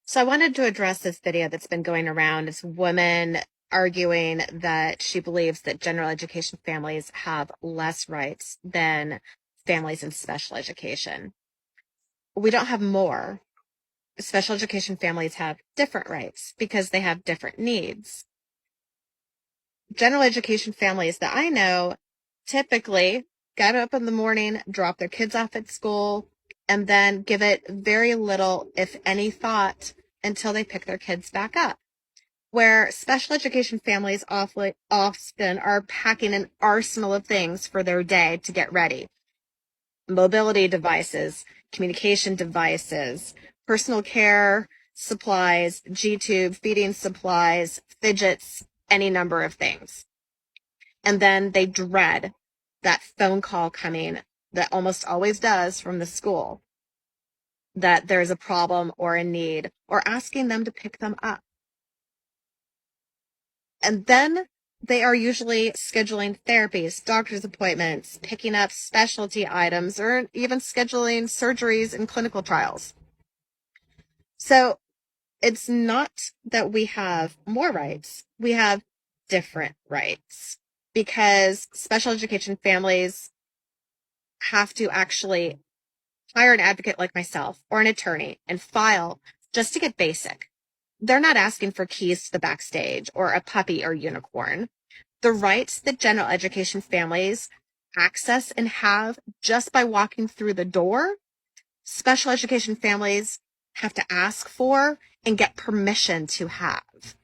So I wanted to address this video that's been going around. It's woman arguing that she believes that general education families have less rights than families in special education. We don't have more. Special education families have different rights because they have different needs. General education families that I know typically get up in the morning, drop their kids off at school, and then give it very little, if any, thought until they pick their kids back up. Where special education families often are packing an arsenal of things for their day to get ready. Mobility devices, communication devices, personal care supplies, G-tube, feeding supplies, fidgets, any number of things. And then they dread that phone call coming that almost always does from the school that there's a problem or a need, or asking them to pick them up. And then they are usually scheduling therapies, doctor's appointments, picking up specialty items, or even scheduling surgeries and clinical trials. So it's not that we have more rights, we have different rights, because special education families have to actually hire an advocate like myself or an attorney and file just to get basic. They're not asking for keys to the backstage or a puppy or unicorn. The rights that general education families access and have just by walking through the door, special education families have to ask for and get permission to have.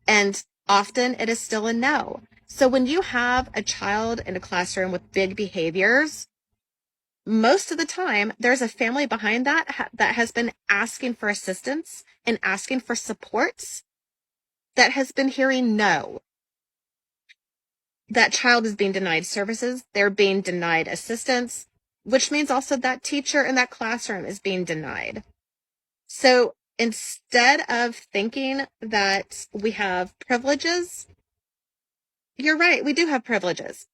And often it is still a no. So when you have a child in a classroom with big behaviors, most of the time there's a family behind that has been asking for assistance and asking for supports that has been hearing no. That child is being denied services, they're being denied assistance, which means also that teacher in that classroom is being denied. So instead of thinking that we have privileges, you're right, we do have privileges,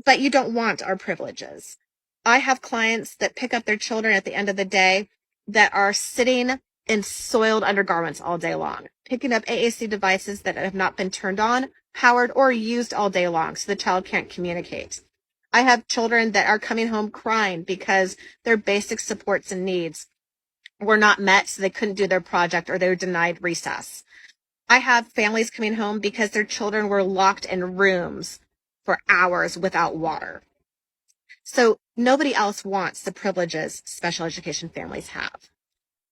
but you don't want our privileges. I have clients that pick up their children at the end of the day that are sitting in soiled undergarments all day long, picking up AAC devices that have not been turned on, powered, or used all day long so the child can't communicate. I have children that are coming home crying because their basic supports and needs were not met, so they couldn't do their project or they were denied recess. I have families coming home because their children were locked in rooms for hours without water. So nobody else wants the privileges special education families have.